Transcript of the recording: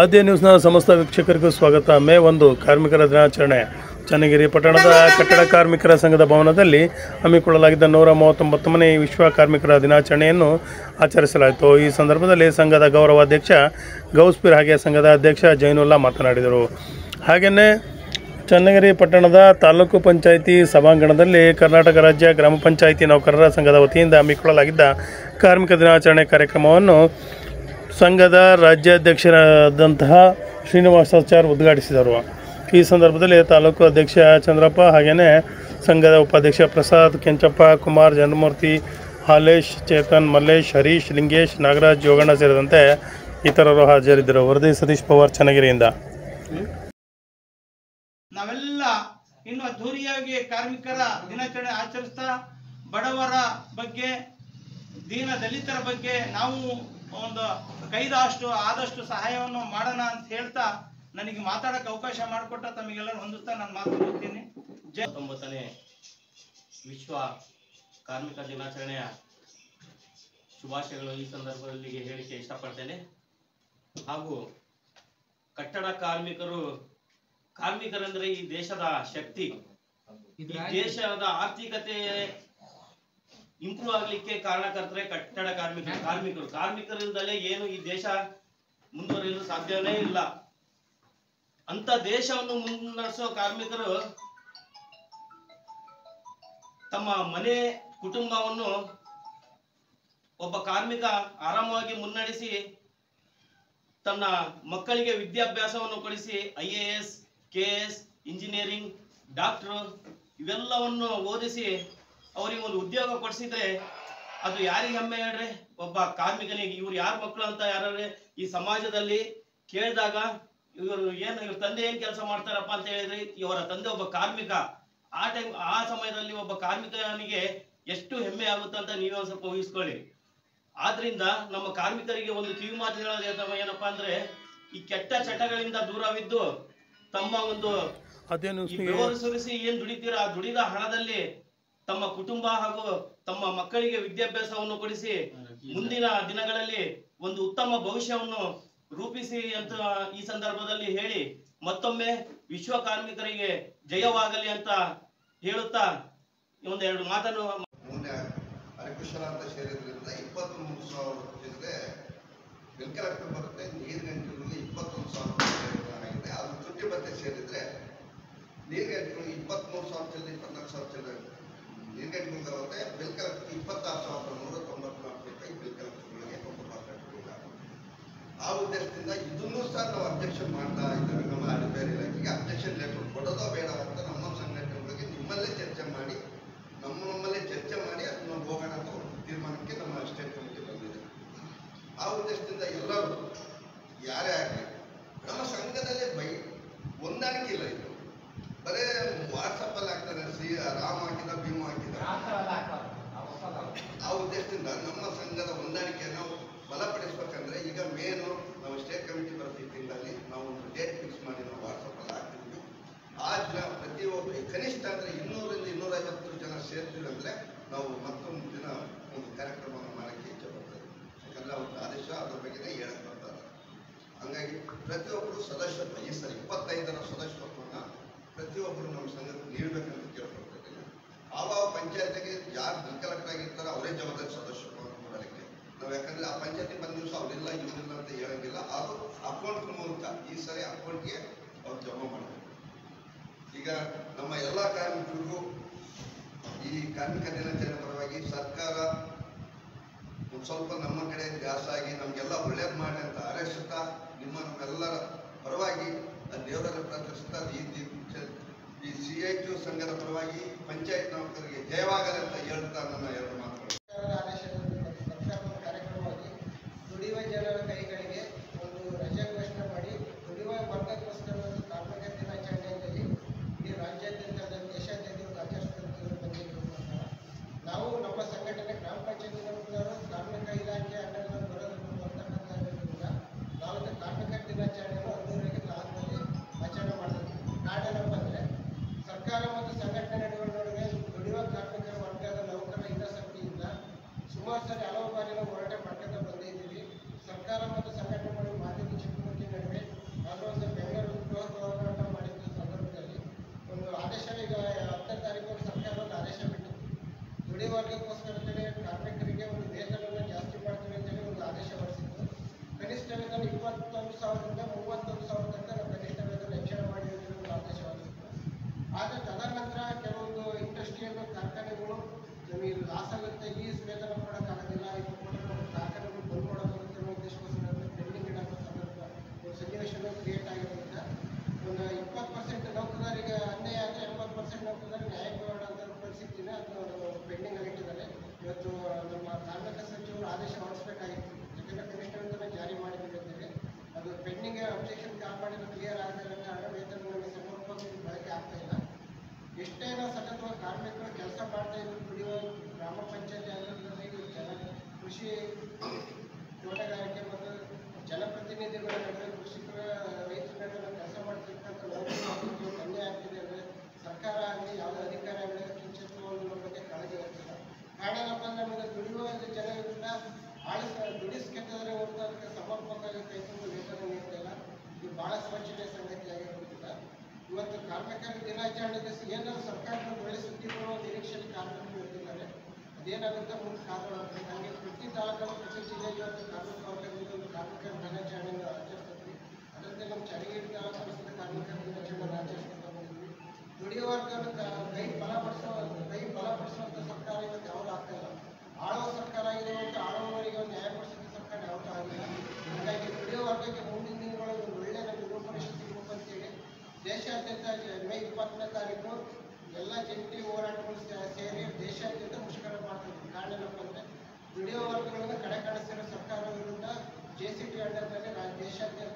ಆದ್ಯ ನ್ಯೂಸ್ನ ಸಮಸ್ತ ವೀಕ್ಷಕರಿಗೂ ಸ್ವಾಗತ. ಮೇ 1 ಕಾರ್ಮಿಕರ ದಿನಾಚರಣೆ ಚನ್ನಗಿರಿ ಪಟ್ಟಣದ ಕಟ್ಟಡ ಕಾರ್ಮಿಕರ ಸಂಘದ ಭವನದಲ್ಲಿ ಹಮ್ಮಿಕೊಳ್ಳಲಾಗಿದ್ದ 139ನೇ ವಿಶ್ವ ಕಾರ್ಮಿಕರ ದಿನಾಚರಣೆಯನ್ನು ಆಚರಿಸಲಾಯಿತು. ಈ ಸಂದರ್ಭದಲ್ಲಿ ಸಂಘದ ಗೌರವಾಧ್ಯಕ್ಷ ಗೌಸ್ಪೀರ್ ಹಾಗೆ ಸಂಘದ ಅಧ್ಯಕ್ಷ ಜೈನುಲ್ಲಾ ಮಾತನಾಡಿದರು. ಹಾಗೆಯೇ ಚನ್ನಗಿರಿ ಪಟ್ಟಣದ ತಾಲೂಕು ಪಂಚಾಯಿತಿ ಸಭಾಂಗಣದಲ್ಲಿ ಕರ್ನಾಟಕ ರಾಜ್ಯ ಗ್ರಾಮ ಪಂಚಾಯಿತಿ ನೌಕರರ ಸಂಘದ ವತಿಯಿಂದ ಹಮ್ಮಿಕೊಳ್ಳಲಾಗಿದ್ದ ಕಾರ್ಮಿಕ ದಿನಾಚರಣೆ ಕಾರ್ಯಕ್ರಮವನ್ನು ಸಂಘದ ರಾಜ್ಯಾಧ್ಯಕ್ಷರಾದಂತಹ ಶ್ರೀನಿವಾಸಾಚಾರ್ ಉದ್ಘಾಟಿಸಿದರು. ಈ ಸಂದರ್ಭದಲ್ಲಿ ತಾಲೂಕು ಅಧ್ಯಕ್ಷ ಚಂದ್ರಪ್ಪ ಹಾಗೆಯೇ ಸಂಘದ ಉಪಾಧ್ಯಕ್ಷ ಪ್ರಸಾದ್, ಕೆಂಚಪ್ಪ, ಕುಮಾರ್, ಜನಮೂರ್ತಿ, ಹಾಲೇಶ್, ಚೇತನ್, ಮಲ್ಲೇಶ್, ಹರೀಶ್, ಲಿಂಗೇಶ್, ನಾಗರಾಜ್, ಯೋಗಣ್ಣ ಸೇರಿದಂತೆ ಇತರರು ಹಾಜರಿದ್ದರು. ವರದಿ ಸತೀಶ್ ಪವಾರ್, ಚನ್ನಗಿರಿಯಿಂದ. ನಾವೆಲ್ಲ ಇನ್ನು ಅದ್ದೂರಿಯಾಗಿ ಕಾರ್ಮಿಕರ ದಿನಾಚರಣೆ ಆಚರಿಸ್ತಾ ಬಡವರ ಬಗ್ಗೆ, ದೀನ ದಲಿತರ ಬಗ್ಗೆ ನಾವು ಒಂದು ಆದಷ್ಟು ಸಹಾಯವನ್ನು ಮಾಡೋಣ ಅಂತ ಹೇಳ್ತಾ ನನಗೆ ಮಾತಾಡಕ್ಕೆ ಅವಕಾಶ ಮಾಡಿಕೊಟ್ಟ ತಮಗೆಲ್ಲರೂ ಹೊಂದುತ್ತಾ ನಾನು ಮಾತನಾಡ್ತೀನಿ. 19ನೇ ವಿಶ್ವ ಕಾರ್ಮಿಕ ದಿನಾಚರಣೆಯ ಶುಭಾಶಯಗಳು ಈ ಸಂದರ್ಭದಲ್ಲಿ ಹೇಳಿಕೆ ಇಷ್ಟಪಡ್ತೇನೆ. ಹಾಗೂ ಕಟ್ಟಡ ಕಾರ್ಮಿಕರಂದ್ರೆ ಈ ದೇಶದ ಶಕ್ತಿ, ಈ ದೇಶದ ಆರ್ಥಿಕತೆ ಇಂಪ್ರೂವ್ ಆಗ್ಲಿಕ್ಕೆ ಕಾರಣಕರ್ತರೆ ಕಟ್ಟಡ ಕಾರ್ಮಿಕರಿಂದಲೇ ಏನು ಈ ದೇಶ ಮುಂದುವರಿಯಲು ಸಾಧ್ಯವೇ ಇಲ್ಲ. ಅಂತ ದೇಶವನ್ನು ಮುನ್ನಡೆಸೋ ಕಾರ್ಮಿಕರು ತಮ್ಮ ಮನೆ ಕುಟುಂಬವನ್ನು ಒಬ್ಬ ಕಾರ್ಮಿಕ ಆರಾಮವಾಗಿ ಮುನ್ನಡೆಸಿ ತನ್ನ ಮಕ್ಕಳಿಗೆ ವಿದ್ಯಾಭ್ಯಾಸವನ್ನು ಕೊಡಿಸಿ IAS, KS, ಇಂಜಿನಿಯರಿಂಗ್, ಡಾಕ್ಟರ್ ಇವೆಲ್ಲವನ್ನು ಓದಿಸಿ ಅವರಿಗೆ ಒಂದು ಉದ್ಯೋಗ ಕೊಡಿಸಿದ್ರೆ ಅದು ಯಾರಿಗೆ ಹೆಮ್ಮೆ ಹೇಳ್ರಿ? ಒಬ್ಬ ಕಾರ್ಮಿಕನಿಗೆ. ಇವ್ರು ಯಾರ ಮಕ್ಕಳು ಅಂತ ಯಾರೇ ಈ ಸಮಾಜದಲ್ಲಿ ಕೇಳಿದಾಗ ಇವ್ರ ತಂದೆ ಏನ್ ಕೆಲಸ ಮಾಡ್ತಾರಪ್ಪ ಅಂತ ಹೇಳಿದ್ರಿ, ಇವರ ತಂದೆ ಒಬ್ಬ ಕಾರ್ಮಿಕ. ಆ ಸಮಯದಲ್ಲಿ ಒಬ್ಬ ಕಾರ್ಮಿಕನಿಗೆ ಎಷ್ಟು ಹೆಮ್ಮೆ ಆಗುತ್ತೆ ಅಂತ ನೀವೇ ಒಂದ್ ಸ್ವಲ್ಪ ಊಹಿಸ್ಕೊಳ್ಳಿ. ಆದ್ರಿಂದ ನಮ್ಮ ಕಾರ್ಮಿಕರಿಗೆ ಒಂದು ಕಿವಿ ಮಾತು ಹೇಳೋದು ಏನಪ್ಪಾ ಅಂದ್ರೆ, ಈ ಕೆಟ್ಟ ಚಟಗಳಿಂದ ದೂರವಿದ್ದು ತಮ್ಮ ಒಂದು ಬೆವರು ಸುರಿಸಿ ಏನ್ ದುಡಿತೀರ ಆ ದುಡಿದ ಹಣದಲ್ಲಿ ತಮ್ಮ ಕುಟುಂಬ ಹಾಗೂ ತಮ್ಮ ಮಕ್ಕಳಿಗೆ ವಿದ್ಯಾಭ್ಯಾಸವನ್ನು ಕೊಡಿಸಿ ಮುಂದಿನ ದಿನಗಳಲ್ಲಿ ಒಂದು ಉತ್ತಮ ಭವಿಷ್ಯವನ್ನು ರೂಪಿಸಿ ಅಂತ ಈ ಸಂದರ್ಭದಲ್ಲಿ ಹೇಳಿ ಮತ್ತೊಮ್ಮೆ ವಿಶ್ವ ಕಾರ್ಮಿಕರಿಗೆ ಜಯವಾಗಲಿ ಅಂತ ಹೇಳುತ್ತಾ ಒಂದೆರಡು ಮಾತನ್ನು ಅರಕುಶಲ ಅಂತ ಸೇರಿದ್ರಿಂದ 23,000 ಬೆಲ್ಕರಕ್ಕೆ ಬರುತ್ತೆ. ನೀರಿಗಂಟಿನಲ್ಲಿ 21,000 ಆಗಿದೆ. ಅದು ಚುಟ್ಟಿ ಭತ್ತೆ ಸೇರಿದ್ರೆ ನೀರಿಗಂಟಿಗಳು 23,000 24,000 ನೀರಿಗಂಟಿಗಳು ಬರುತ್ತೆ. ಬೆಲ್ಕರಕ್ಕೆ 26,194 ರೂಪಾಯಿ ಬೆಲ್ಕರಗಳಿಗೆ ಕೊಂಡುಪಾತ್ರ. ಆ ಉದ್ದೇಶದಿಂದ ಇದನ್ನೂ ಸಹ ನಾವು ಅಬ್ಜೆಕ್ಷನ್ ಮಾಡ್ತಾ ಇದ್ದೇವೆ. ನಮ್ಮ ಅಡಿಬೇರೆ ಇಲಾಖೆಗೆ ಅಬ್ಜೆಕ್ಷನ್ ಲೆಟರ್ ಕೊಡೋದೋ ಬೇಡ ಅಂತ ನಮ್ಮ ಸಂಘಟನೆಗಳಿಗೆ ನಮ್ಮಲ್ಲೇ ಚರ್ಚೆ ಮಾಡಿ ಅದನ್ನು ಹೋಗೋಣ ಅಂತ ತೀರ್ಮಾನಕ್ಕೆ ನಮ್ಮ ಸ್ಟೇಟ್ ಕಮಿಟಿ ಬಂದಿದೆ. ಆ ಉದ್ದೇಶದಿಂದ ಎಲ್ಲರೂ ಯಾರೇ ಆಗಲಿ ನಮ್ಮ ಸಂಘದಲ್ಲಿ ಹೊಂದಾಣಿಕೆ ಇಲ್ಲ. ಇದು ಬರೇ ವಾಟ್ಸಪ್ಪಲ್ಲಿ ಆಗ್ತದೆ, ರಾಮ್ ಹಾಕಿದ ಭೀಮ್ ಹಾಕಿದ. ಆ ಉದ್ದೇಶದಿಂದ ನಮ್ಮ ಸಂಘದ ಹೊಂದಾಣಿಕೆಯನ್ನು ಬಲಪಡಿಸ್ಬೇಕಂದ್ರೆ ಈಗ ಮೇನು ನಾವು ಸ್ಟೇಟ್ ಕಮಿಟಿ ಬರ್ತೀವಿ ತಿಂಗಳಲ್ಲಿ ನಾವು ಒಂದು ಡೇಟ್ ಫಿಕ್ಸ್ ಮಾಡಿ ನಾವು ವಾಟ್ಸಪ್ಪಲ್ಲಿ ಹಾಕ್ತಿದ್ವಿ. ಆ ದಿನ ಪ್ರತಿಯೊಬ್ಬ ಕನಿಷ್ಠ ಅಂದರೆ 200ರಿಂದ 250 ಜನ ಸೇರ್ತೀವಿ ಅಂದರೆ ನಾವು ಮತ್ತೊಂದು ದಿನ ಒಂದು ಕಾರ್ಯಕ್ರಮವನ್ನು ಮಾಡೋಕ್ಕೆ ಇಚ್ಛೆ ಬರ್ತದೆ. ಯಾಕಂದರೆ ಅವ್ರ ಆದೇಶ ಅದ್ರ ಬಗ್ಗೆನೇ ಹೇಳಕ್ಕೆ ಬರ್ತಾರೆ. ಹಂಗಾಗಿ ಪ್ರತಿಯೊಬ್ಬರು ಸದಸ್ಯತ್ವ ಈ ಸರಿ 25ರ ಸದಸ್ಯತ್ವವನ್ನು ಪ್ರತಿಯೊಬ್ಬರು ನಮ್ಮ ಸಂಘಕ್ಕೆ ನೀಡಬೇಕಂತ ಕೇಳ್ಕೊಳ್ತಿದ್ದೀನಿ. ಆವಾಗ ಪಂಚಾಯತಿಗೆ ಯಾರು ಕಲೆಕ್ಟರ್ ಅವರೇ ಜವಾಬ್ದಾರಿ ಸದಸ್ಯತ್ವವನ್ನು ಕೊಡಲಿಕ್ಕೆ ನಾವು. ಯಾಕಂದರೆ ಆ ಪಂಚಾಯತಿ ಬಂದ ದಿವಸ ಅವರಿಲ್ಲ ಇವರಿಲ್ಲ ಅಂತ ಹೇಳಂಗಿಲ್ಲ. ಅದು ಅಕೌಂಟ್ ಮೂಲಕ ಈ ಸರಿ ಅಕೌಂಟ್ಗೆ ಅವ್ರು ಜಮಾ ಮಾಡಬೇಕು. ಈಗ ನಮ್ಮ ಎಲ್ಲ ಕಾರ್ಮಿಕರಿಗೂ ಈ ಕಾರ್ಮಿಕ ದಿನಾಚರಣೆ ಪರವಾಗಿ ಸರ್ಕಾರ ಒಂದು ಸ್ವಲ್ಪ ನಮ್ಮ ಕಡೆ ದಾಸಾಗಿ ನಮಗೆಲ್ಲ ಒಳ್ಳೇದು ಮಾಡಿ ಅಂತ ಹಾರೈಸುತ್ತಾ ನಮ್ಮೆಲ್ಲರ ಪರವಾಗಿ ದೇವರಲ್ಲಿ ಪ್ರಾರ್ಥಿಸುತ್ತಾ ಈ CITU ಸಂಘದ ಪರವಾಗಿ ಪಂಚಾಯತ್ ನೌಕರರಿಗೆ ಜಯವಾಗಲಿ ಅಂತ ಹೇಳ್ತಾ ನನ್ನ ಎರಡು ಮಾತುಗಳು. ಕಾರ್ಯಕ್ರಮವಾಗಿ ದುಡಿಯುವ ಜನರ ಕೈಗಳಿಗೆ ಒಂದು ರಜೆ ಘೋಷಣೆ ಮಾಡಿ ದುಡಿಯುವ ವರ್ಗಕ್ಕೋಸ್ಕರ ಕಾರ್ಮಿಕ ದಿನಾಚರಣೆಯಲ್ಲಿ ಇಡೀ ರಾಜ್ಯಾದ್ಯಂತ ದೇಶಾದ್ಯಂತ ಆಚರಿಸುತ್ತಿರುವ ಬಂದಿರುವಂತಹ ನಾವು ನಮ್ಮ ಸಂಘಟನೆ ಗ್ರಾಮ ಪಂಚಾಯತಿ ಕಾರ್ಮಿಕ ಇಲಾಖೆ ಅಂಡರ್ನಲ್ಲಿ ಬರೋದ್ರಿಂದ ನಾವು ಕಾರ್ಮಿಕ ದಿನಾಚರಣೆಯನ್ನು ಅದ್ದೂರಿಯಾಗಿ ತಾಲೂಕಿನಲ್ಲಿ ಆಚರಣೆ ಮಾಡ್ತೀವಿ. ಕಾರಣೇನಪ್ಪ ಅಂದರೆ ಸರ್ಕಾರ ಮತ್ತು ಸಂಘಟನೆ ನಡುವೆ ದುಡಿಯುವ ಕಾರ್ಮಿಕರ ವರ್ಗದ ನೌಕರರ ಹಿತಾಸಕ್ತಿ ಎಷ್ಟೇನೋ ಸತತವಾಗಿ ಕಾರ್ಮಿಕರು ಕೆಲಸ ಮಾಡ್ತಾ ಇದ್ರು, ದುಡಿಯುವ ಗ್ರಾಮ ಪಂಚಾಯತಿ ಆಗಿರೋದ್ರಲ್ಲಿ ಕೃಷಿ ತೋಟಗಾರಿಕೆ ಮತ್ತು ಜನಪ್ರತಿನಿಧಿಗಳ ನಡುವೆ ಕೃಷಿಕರ ರೈತರ ನಡುವೆ ಕೆಲಸ ಮಾಡ್ತಿರ್ತಕ್ಕಂಥ ಅನ್ಯಾಯ ಆಗ್ತಿದೆ ಅಂದರೆ ಸರ್ಕಾರ ಆಗಲಿ ಯಾವುದೇ ಅಧಿಕಾರಿ ಆಗಲಿ ಕಿಂಚಿತ್ತುಗಳ ಬಗ್ಗೆ ಕಾಳಜಿ ವಹಿಸಿಲ್ಲ. ಕಾರಣ ಏನಪ್ಪ ಅಂದ್ರೆ ನಮಗೆ ದುಡಿಯುವ ಜನರಿಂದ ದುಡಿಸ್ಕೆತ್ತದ್ರೆ ಹೊರತು ಅದಕ್ಕೆ ಸಮರ್ಪಕವಾಗಿ ಕೈಗೊಂಡು ವೇತನ ನೀಡ್ತಾ ಇಲ್ಲ. ಇದು ಭಾಳ ಶೋಚನೀಯ ಸಂಗತಿ ಆಗಿರೋದ್ರಿಂದ ಇವತ್ತು ಕಾರ್ಮಿಕರ ದಿನಾಚರಣೆ ದಿವಸ ಏನಾದರೂ ಸರ್ಕಾರದ ಒಳ್ಳೆ ಸುದ್ದಿ ಕೊಡುವ ನಿರೀಕ್ಷೆಯಲ್ಲಿ ಕಾರ್ಮಿಕರು ಇರ್ತಿದ್ದಾರೆ. ಅದೇನಾಗುತ್ತೆ ಮುಂದೆ ಕಾರಣ ಹಾಗೆ ಪ್ರತಿ ತಾಲೂಕಲ್ಲಿ ಪ್ರತಿ ಜಿಲ್ಲೆಯಲ್ಲಿ ಇವತ್ತು ಕಾರ್ಮಿಕ ವರ್ಗದಿಂದ ಒಂದು ಕಾರ್ಮಿಕರ ದಿನಾಚರಣೆಯನ್ನು ಆಚರಿಸ್ತೀವಿ. ಅದರಂತೆ ನಮ್ಮ ಚನ್ನಗಿರಿ ತಾಲೂಕು ಕಾರ್ಮಿಕರ ದಿನಾಚರಣೆಯನ್ನು ಆಚರಿಸ್ತಾ ಬಂದಿದ್ವಿ. ದುಡಿಯುವ ವರ್ಗವನ್ನು ಕೈ ಬಲಪಡಿಸುವಂಥ ಸರ್ಕಾರ ಇವತ್ತು ಯಾವುದು ಆಗ್ತಾ ಇಲ್ಲ. ಆಳುವ ಸರ್ಕಾರ ಆಗಿದೆ ಮತ್ತು ಆಳುವವರಿಗೆ ಒಂದು ನ್ಯಾಯಪಡಿಸುವಂಥ ಸರ್ಕಾರ ಯಾವುದು ಆಗಿಲ್ಲ. ಹಾಗಾಗಿ ದುಡಿಯುವ ವರ್ಗಕ್ಕೆ ಮುಂದಿನ ದಿನಗಳಲ್ಲಿ ಒಂದು ಒಳ್ಳೆಯ ನಮ್ಮ ರೂಪರೇಷೆ ಸಿಗಬೇಕು ಅಂತೇಳಿ ದೇಶಾದ್ಯಂತ ಮೇ 20ನೇ ತಾರೀಕು ಎಲ್ಲ ಜಂಟಿ ಹೋರಾಟಗಳು ಸೇರಿ ದೇಶಾದ್ಯಂತ ಮುಷ್ಕರ ಮಾಡ್ತಿದ್ವಿ. ಕಾರಣ ಏನಪ್ಪ ಅಂದರೆ ದುಡಿಯುವ ವರ್ಗಗಳನ್ನು ಕಡೆ ಕಾಣಿಸ್ತಿರೋ ಸರ್ಕಾರ ವಿರುದ್ಧ JCT ಅಂಡರ್ನಲ್ಲಿ ದೇಶಾದ್ಯಂತ